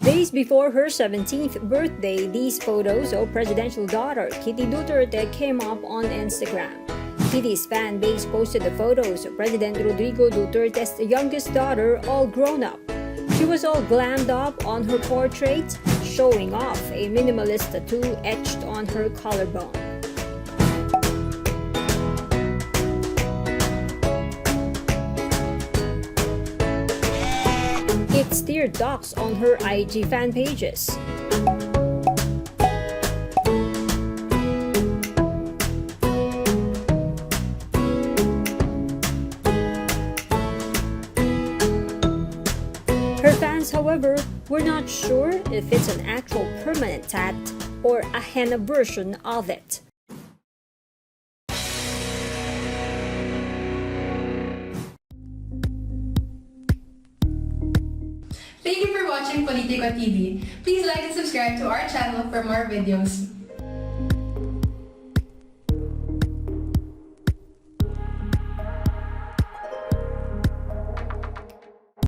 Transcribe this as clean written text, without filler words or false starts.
Days before her 17th birthday, these photos of presidential daughter Kitty Duterte came up on Instagram. Kitty's fan base posted the photos of President Rodrigo Duterte's youngest daughter all grown up. She was all glammed up on her portrait, showing off a minimalist tattoo etched on her collarbone. It stirred talks on her IG fan pages. Her fans, however, were not sure if it's an actual permanent tat or a henna version of it. Thank you for watching Politico TV. Please like and subscribe to our channel for more videos.